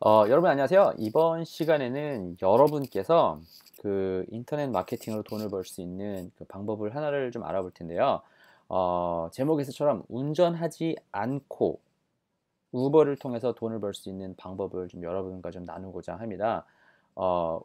여러분 안녕하세요. 이번 시간에는 여러분께서 그 인터넷 마케팅으로 돈을 벌 수 있는 그 방법을 하나를 좀 알아볼 텐데요. 제목에서처럼 운전하지 않고 우버를 통해서 돈을 벌 수 있는 방법을 좀 여러분과 좀 나누고자 합니다.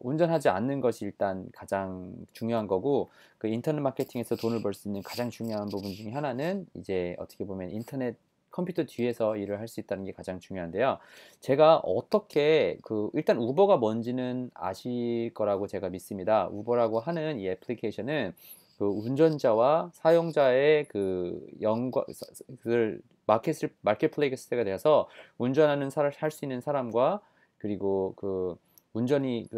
운전하지 않는 것이 일단 가장 중요한 거고, 그 인터넷 마케팅에서 돈을 벌 수 있는 가장 중요한 부분 중에 하나는 이제 어떻게 보면 인터넷 컴퓨터 뒤에서 일을 할 수 있다는 게 가장 중요한데요. 제가 어떻게 일단 우버가 뭔지는 아실 거라고 제가 믿습니다. 우버라고 하는 이 애플리케이션은 그 운전자와 사용자의 그 연관 그 마켓플레이스가 돼서 운전하는 할 수 있는 사람과 그리고 그 운전이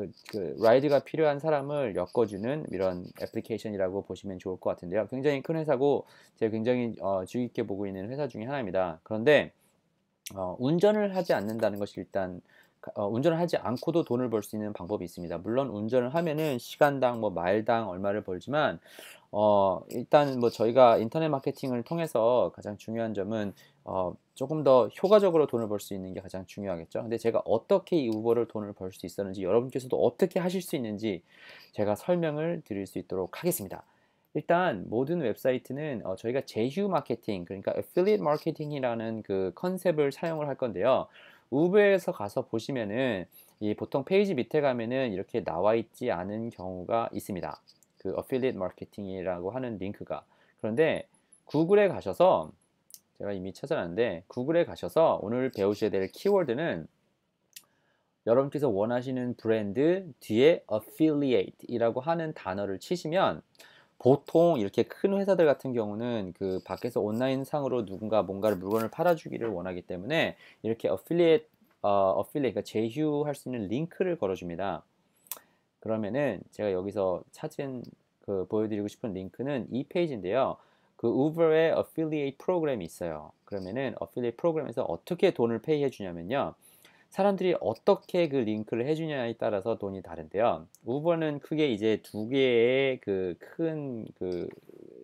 라이드가 필요한 사람을 엮어주는 이런 애플리케이션이라고 보시면 좋을 것 같은데요. 굉장히 큰 회사고 제가 굉장히 주의 깊게 보고 있는 회사 중에 하나입니다. 그런데 운전을 하지 않는다는 것이 일단 운전을 하지 않고도 돈을 벌 수 있는 방법이 있습니다. 물론 운전을 하면은 시간당 뭐 마일당 얼마를 벌지만 일단 뭐 저희가 인터넷 마케팅을 통해서 가장 중요한 점은 조금 더 효과적으로 돈을 벌 수 있는 게 가장 중요하겠죠. 근데 제가 어떻게 이 우버를 돈을 벌 수 있었는지 여러분께서도 어떻게 하실 수 있는지 제가 설명을 드릴 수 있도록 하겠습니다. 일단 모든 웹사이트는 저희가 제휴 마케팅, 그러니까 애필리에이트 마케팅이라는 그 컨셉을 사용을 할 건데요. 우버에서 가서 보시면은 이 보통 페이지 밑에 가면은 이렇게 나와 있지 않은 경우가 있습니다. 그 애필리에이트 마케팅이라고 하는 링크가. 그런데 구글에 가셔서 제가 이미 찾아놨는데 구글에 가셔서 오늘 배우셔야 될 키워드는 여러분께서 원하시는 브랜드 뒤에 affiliate이라고 하는 단어를 치시면 보통 이렇게 큰 회사들 같은 경우는 그 밖에서 온라인 상으로 누군가 뭔가를 물건을 팔아주기를 원하기 때문에 이렇게 그러니까 제휴할 수 있는 링크를 걸어줍니다. 그러면은 제가 여기서 찾은 보여드리고 싶은 링크는 이 페이지인데요. 그 우버의 어필리에이트 프로그램이 있어요. 그러면은 어필리에이트 프로그램에서 어떻게 돈을 페이해 주냐면요. 사람들이 어떻게 그 링크를 해주냐에 따라서 돈이 다른데요. 우버는 크게 이제 두 개의 그 큰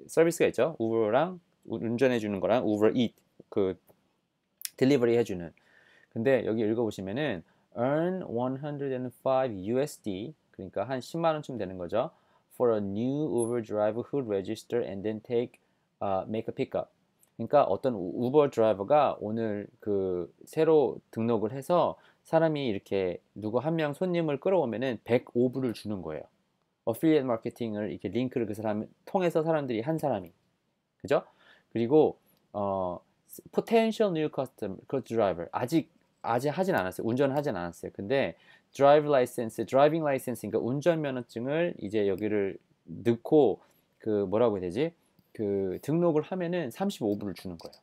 서비스가 있죠. 우버랑 운전해 주는 거랑 우버 이트 그 딜리버리 해주는. 근데 여기 읽어보시면은 earn 105 USD 그러니까 한 10만 원쯤 되는 거죠. For a new Uber driver who register and then make a pickup. 그러니까 어떤 우버 드라이버가 오늘 그 새로 등록을 해서 사람이 이렇게 누구 한 명 손님을 끌어오면은 105불을 주는 거예요. 어필리에이트 마케팅을 이렇게 링크를 그 사람 통해서 사람들이 한 사람이 그죠? 그리고 어 potential new customer 그 드라이버 아직 하진 않았어요. 운전을 하진 않았어요. 근데 드라이빙 라이센스니까 운전 면허증을 이제 여기를 넣고 그 뭐라고 해야 되지? 그 등록을 하면은 35불을 주는 거예요.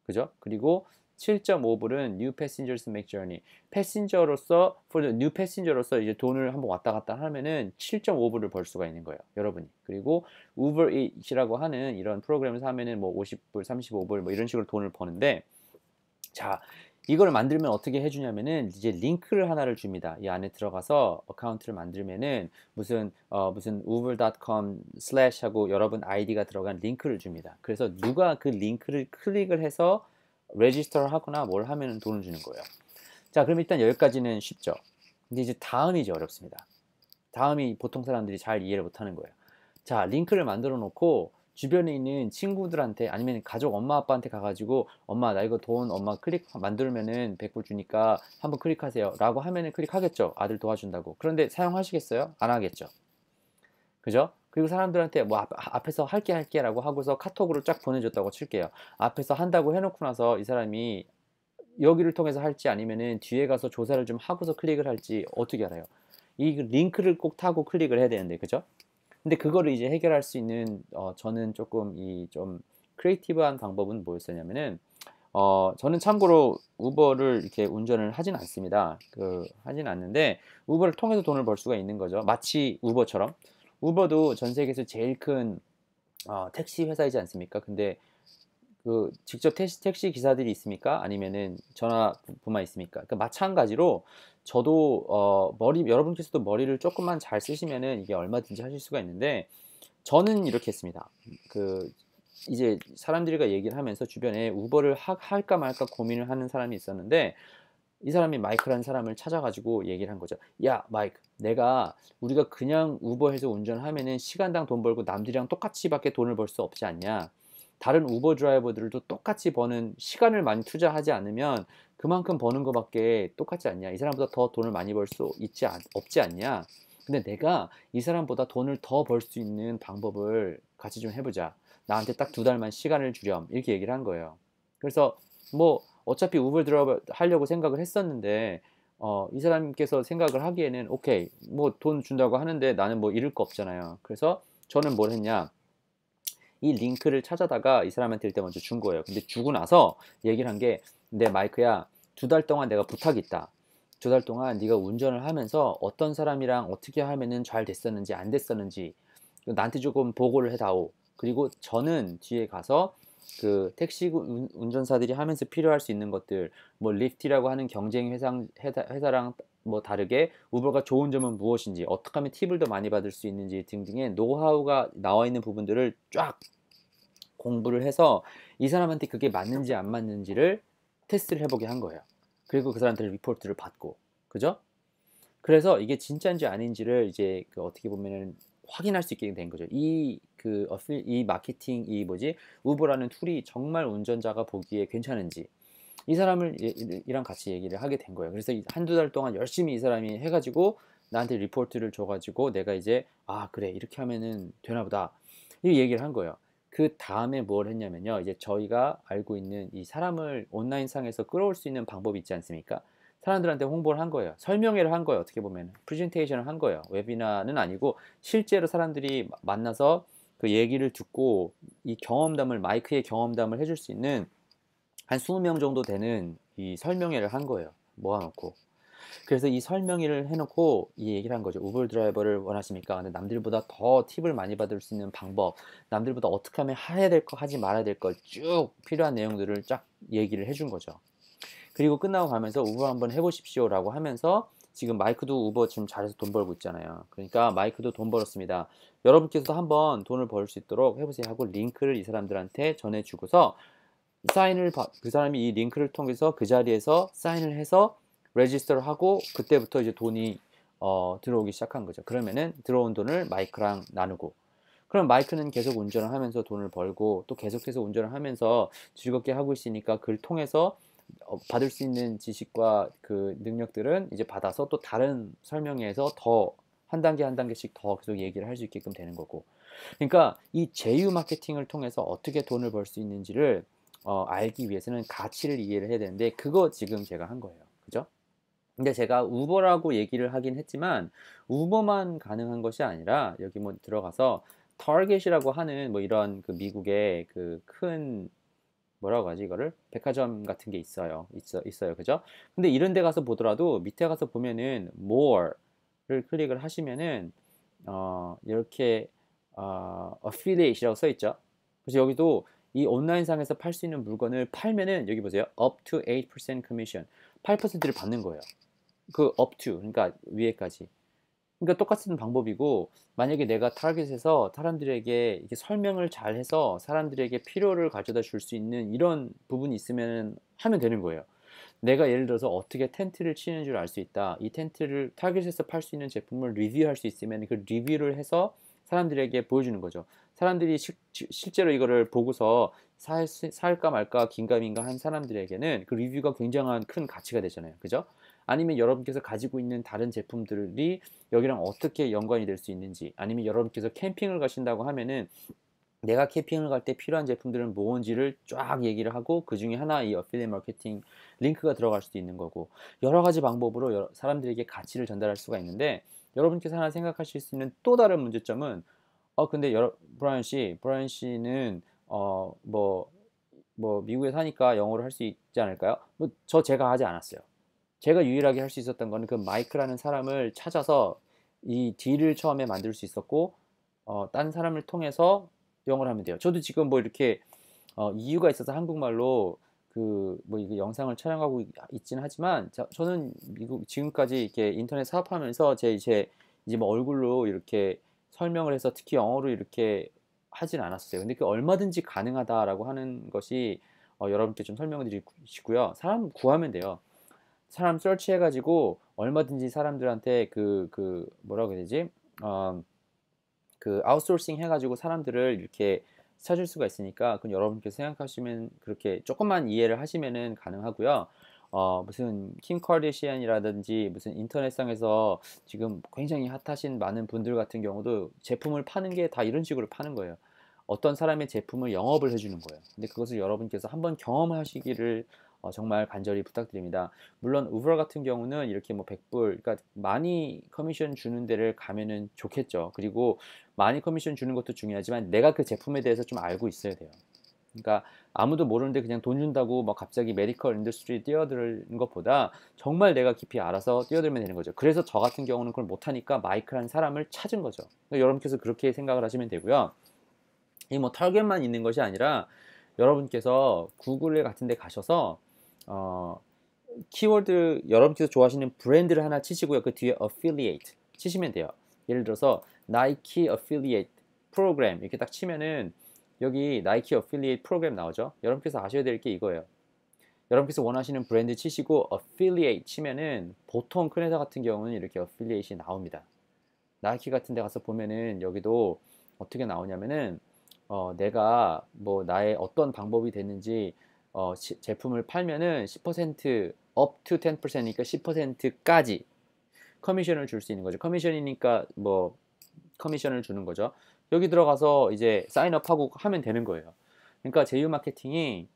그죠? 그리고 7.5불은 new passengers make journey. 패신저로서 for the new passenger로서 이제 돈을 한번 왔다 갔다 하면은 7.5불을 벌 수가 있는 거예요. 여러분이. 그리고 우버 이츠라고 하는 이런 프로그램을 사면은 뭐 50불, 35불 뭐 이런 식으로 돈을 버는데 자, 이걸 만들면 어떻게 해주냐면은 이제 링크를 하나를 줍니다. 이 안에 들어가서 어카운트를 만들면은 무슨 uber.com 슬래시 하고 여러분 아이디가 들어간 링크를 줍니다. 그래서 누가 그 링크를 클릭을 해서 레지스터를 하거나 뭘 하면은 돈을 주는 거예요. 자, 그럼 일단 여기까지는 쉽죠. 근데 이제 다음이 이제 어렵습니다. 다음이 보통 사람들이 잘 이해를 못하는 거예요. 자, 링크를 만들어 놓고 주변에 있는 친구들한테 아니면 가족 엄마 아빠한테 가가지고 엄마 나 이거 돈 엄마 클릭 만들면은 100불 주니까 한번 클릭하세요 라고 하면은 클릭하겠죠. 아들 도와준다고. 그런데 사용하시겠어요? 안 하겠죠. 그죠? 그리고 사람들한테 뭐 앞에서 할게 라고 하고서 카톡으로 쫙 보내줬다고 칠게요. 앞에서 한다고 해놓고 나서 이 사람이 여기를 통해서 할지 아니면은 뒤에 가서 조사를 좀 하고서 클릭을 할지 어떻게 알아요? 이 링크를 꼭 타고 클릭을 해야 되는데, 그죠? 근데 그거를 이제 해결할 수 있는 저는 조금 이 좀 크리에이티브한 방법은 뭐였었냐면은 저는 참고로 우버를 이렇게 운전을 하진 않습니다. 하진 않는데 우버를 통해서 돈을 벌 수가 있는 거죠. 마치 우버처럼 우버도 전 세계에서 제일 큰 택시 회사이지 않습니까? 근데 직접 택시 기사들이 있습니까? 아니면은 전화부만 있습니까? 그러니까 마찬가지로 저도 여러분께서도 머리를 조금만 잘 쓰시면은 이게 얼마든지 하실 수가 있는데 저는 이렇게 했습니다. 이제 사람들과 얘기를 하면서 주변에 우버를 할까 말까 고민을 하는 사람이 있었는데 이 사람이 마이크라는 사람을 찾아가지고 얘기를 한 거죠. 야, 마이크, 우리가 그냥 우버해서 운전하면은 시간당 돈 벌고 남들이랑 똑같이밖에 돈을 벌 수 없지 않냐? 다른 우버 드라이버들도 똑같이 버는 시간을 많이 투자하지 않으면 그만큼 버는 거밖에 똑같지 않냐? 이 사람보다 더 돈을 많이 벌 수 없지 않냐? 근데 내가 이 사람보다 돈을 더 벌 수 있는 방법을 같이 좀 해보자. 나한테 딱 2달만 시간을 주렴. 이렇게 얘기를 한 거예요. 그래서 뭐 어차피 우버 드라이버 하려고 생각을 했었는데 이 사람께서 생각을 하기에는 오케이, 뭐 돈 준다고 하는데 나는 뭐 잃을 거 없잖아요. 그래서 저는 뭘 했냐, 이 링크를 찾아다가 이 사람한테 일단 먼저 준 거예요. 근데 주고 나서 얘기를 한 게, 근데 마이크야, 2달 동안 내가 부탁이 있다. 2달 동안 네가 운전을 하면서 어떤 사람이랑 어떻게 하면은 잘 됐었는지 안 됐었는지 나한테 조금 보고를 해다오. 그리고 저는 뒤에 가서 그 택시 운전사들이 하면서 필요할 수 있는 것들, 뭐 리프트라고 하는 경쟁 회사랑 뭐 다르게 우버가 좋은 점은 무엇인지, 어떻게 하면 팁을 더 많이 받을 수 있는지 등등의 노하우가 나와 있는 부분들을 쫙 공부를 해서 이 사람한테 그게 맞는지 안 맞는지를 테스트를 해보게 한 거예요. 그리고 그 사람한테 리포트를 받고, 그죠? 그래서 이게 진짜인지 아닌지를 이제 그 어떻게 보면은 확인할 수 있게 된 거죠. 이 마케팅, 우버라는 툴이 정말 운전자가 보기에 괜찮은지, 이 사람을 이랑 같이 얘기를 하게 된 거예요. 그래서 한두 달 동안 열심히 이 사람이 해가지고 나한테 리포트를 줘가지고 내가 이제, 아, 그래, 이렇게 하면은 되나 보다, 이 얘기를 한 거예요. 그 다음에 뭘 했냐면요, 이제 저희가 알고 있는 이 사람을 온라인상에서 끌어올 수 있는 방법이 있지 않습니까? 사람들한테 홍보를 한 거예요. 설명회를 한 거예요. 어떻게 보면 프레젠테이션을 한 거예요. 웨비나는 아니고 실제로 사람들이 만나서 그 얘기를 듣고 이 경험담을, 마이크의 경험담을 해줄 수 있는 한 20명 정도 되는 이 설명회를 한 거예요. 모아놓고. 그래서 이 설명회를 해놓고 이 얘기를 한 거죠. 우버 드라이버를 원하십니까? 근데 남들보다 더 팁을 많이 받을 수 있는 방법, 남들보다 어떻게 하면 해야 될 거, 하지 말아야 될 거 쭉 필요한 내용들을 쫙 얘기를 해준 거죠. 그리고 끝나고 가면서 우버 한번 해보십시오 라고 하면서, 지금 마이크도 우버 지금 잘해서 돈 벌고 있잖아요. 그러니까 마이크도 돈 벌었습니다. 여러분께서도 한번 돈을 벌 수 있도록 해보세요 하고 링크를 이 사람들한테 전해주고서 그 사람이 이 링크를 통해서 그 자리에서 사인을 해서 레지스터를 하고, 그때부터 이제 돈이 들어오기 시작한 거죠. 그러면은 들어온 돈을 마이크랑 나누고, 그럼 마이크는 계속 운전을 하면서 돈을 벌고 또 계속해서 운전을 하면서 즐겁게 하고 있으니까 그걸 통해서 받을 수 있는 지식과 그 능력들은 이제 받아서 또 다른 설명회에서 더 한 단계 한 단계씩 더 계속 얘기를 할 수 있게끔 되는 거고. 그러니까 이 제휴 마케팅을 통해서 어떻게 돈을 벌 수 있는지를 알기 위해서는 가치를 이해를 해야 되는데, 그거 지금 제가 한 거예요. 그죠? 근데 제가 우버라고 얘기를 하긴 했지만 우버만 가능한 것이 아니라 여기 뭐 들어가서 타겟이라고 하는 뭐 이런 그 미국의 그 큰, 뭐라고 하지 이거를, 백화점 같은 게 있어요. 그죠? 근데 이런 데 가서 보더라도 밑에 가서 보면은 more를 클릭을 하시면은 이렇게 affiliate이라고 써 있죠. 그래서 여기도 이 온라인상에서 팔 수 있는 물건을 팔면은 여기 보세요. up to 8% commission. 8%를 받는 거예요. 그 up to, 그러니까 위에까지. 그러니까 똑같은 방법이고, 만약에 내가 타겟에서 사람들에게 이렇게 설명을 잘 해서 사람들에게 필요를 가져다 줄 수 있는 이런 부분이 있으면 하면 되는 거예요. 내가 예를 들어서 어떻게 텐트를 치는 줄 알 수 있다. 이 텐트를 타겟에서 팔 수 있는 제품을 리뷰할 수 있으면 그 리뷰를 해서 사람들에게 보여주는 거죠. 사람들이 실제로 이거를 보고서 살까 말까 긴가민가 한 사람들에게는 그 리뷰가 굉장한 큰 가치가 되잖아요. 그죠? 아니면 여러분께서 가지고 있는 다른 제품들이 여기랑 어떻게 연관이 될 수 있는지, 아니면 여러분께서 캠핑을 가신다고 하면은 내가 캠핑을 갈 때 필요한 제품들은 뭔지를 쫙 얘기를 하고 그 중에 하나 이 어필리에이트 마케팅 링크가 들어갈 수도 있는 거고, 여러 가지 방법으로 사람들에게 가치를 전달할 수가 있는데, 여러분께서 하나 생각하실 수 있는 또 다른 문제점은 근데 브라이언 씨는 미국에 사니까 영어를 할 수 있지 않을까요? 제가 하지 않았어요. 제가 유일하게 할 수 있었던 거는 그 마이크라는 사람을 찾아서 이 딜을 처음에 만들 수 있었고, 딴 사람을 통해서 영어를 하면 돼요. 저도 지금 뭐 이렇게 이유가 있어서 한국말로 이게 영상을 촬영하고 있지는 하지만, 저는 미국 지금까지 이렇게 인터넷 사업하면서 이제 뭐 얼굴로 이렇게 설명을 해서 특히 영어로 이렇게 하진 않았어요. 근데 그 얼마든지 가능하다라고 하는 것이 여러분께 좀 설명을 드리고요. 사람 구하면 돼요. 사람 서치해 가지고 얼마든지 사람들한테 뭐라고 해야 되지? 아웃소싱 해 가지고 사람들을 이렇게 찾을 수가 있으니까 그건 여러분께서 생각하시면 그렇게 조금만 이해를 하시면은 가능하고요. 무슨 킴 카르다시안이라든지 무슨 인터넷상에서 지금 굉장히 핫하신 많은 분들 같은 경우도 제품을 파는 게 다 이런 식으로 파는 거예요. 어떤 사람의 제품을 영업을 해 주는 거예요. 근데 그것을 여러분께서 한번 경험하시기를 정말 간절히 부탁드립니다. 물론 우버 같은 경우는 이렇게 뭐 100불, 그러니까 많이 커미션 주는 데를 가면은 좋겠죠. 그리고 많이 커미션 주는 것도 중요하지만 내가 그 제품에 대해서 좀 알고 있어야 돼요. 그러니까 아무도 모르는데 그냥 돈 준다고 막 갑자기 메디컬 인더스트리에 뛰어드는 것보다 정말 내가 깊이 알아서 뛰어들면 되는 거죠. 그래서 저 같은 경우는 그걸 못하니까 마이크라는 사람을 찾은 거죠. 그러니까 여러분께서 그렇게 생각을 하시면 되고요. 이 뭐 타겟만 있는 것이 아니라 여러분께서 구글 같은 데 가셔서 어, 키워드 여러분께서 좋아하시는 브랜드를 하나 치시고요. 그 뒤에 affiliate 치시면 돼요. 예를 들어서 나이키 affiliate 프로그램 이렇게 딱 치면은 여기 나이키 affiliate 프로그램 나오죠. 여러분께서 아셔야 될 게 이거예요. 여러분께서 원하시는 브랜드 치시고 affiliate 치면은 보통 큰 회사 같은 경우는 이렇게 affiliate이 나옵니다. 나이키 같은 데 가서 보면은 여기도 어떻게 나오냐면은 내가 뭐 나의 어떤 방법이 됐는지 제품을 팔면은 10% up to 10%니까 10%까지 커미션을 줄 수 있는 거죠. 커미션이니까 뭐 커미션을 주는 거죠. 여기 들어가서 이제 사인업하고 하면 되는 거예요. 그러니까 제휴 마케팅이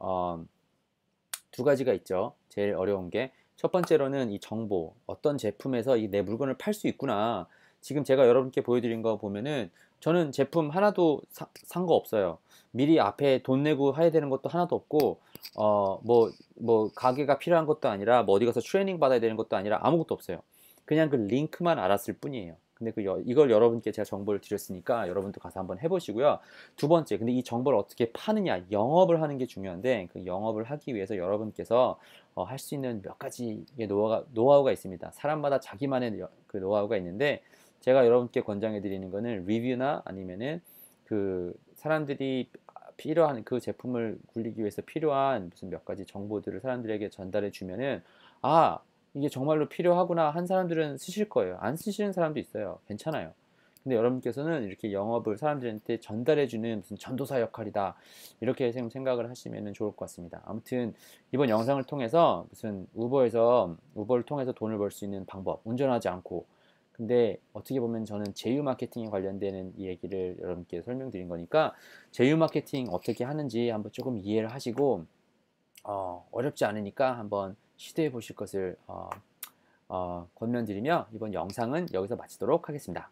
두 가지가 있죠. 제일 어려운 게 첫 번째로는 이 정보, 어떤 제품에서 이 내 물건을 팔 수 있구나. 지금 제가 여러분께 보여드린 거 보면은 저는 제품 하나도 산 거 없어요. 미리 앞에 돈 내고 해야 되는 것도 하나도 없고, 뭐 가게가 필요한 것도 아니라 뭐 어디 가서 트레이닝 받아야 되는 것도 아니라 아무것도 없어요. 그냥 그 링크만 알았을 뿐이에요. 근데 이걸 여러분께 제가 정보를 드렸으니까 여러분도 가서 한번 해보시고요. 두 번째, 근데 이 정보를 어떻게 파느냐, 영업을 하는 게 중요한데 그 영업을 하기 위해서 여러분께서 할 수 있는 몇 가지의 노하우가 있습니다. 사람마다 자기만의 그 노하우가 있는데 제가 여러분께 권장해 드리는 거는 리뷰나 아니면은 그 사람들이 필요한 그 제품을 굴리기 위해서 필요한 무슨 몇 가지 정보들을 사람들에게 전달해 주면은 아 이게 정말로 필요하구나 한 사람들은 쓰실 거예요. 안 쓰시는 사람도 있어요. 괜찮아요. 근데 여러분께서는 이렇게 영업을 사람들한테 전달해주는 무슨 전도사 역할이다. 이렇게 생각을 하시면 좋을 것 같습니다. 아무튼 이번 영상을 통해서 무슨 우버를 통해서 돈을 벌 수 있는 방법, 운전하지 않고. 근데 어떻게 보면 저는 제휴 마케팅에 관련되는 이 얘기를 여러분께 설명드린 거니까 제휴 마케팅 어떻게 하는지 한번 조금 이해를 하시고 어렵지 않으니까 한번 시도해 보실 것을 권면드리며 이번 영상은 여기서 마치도록 하겠습니다.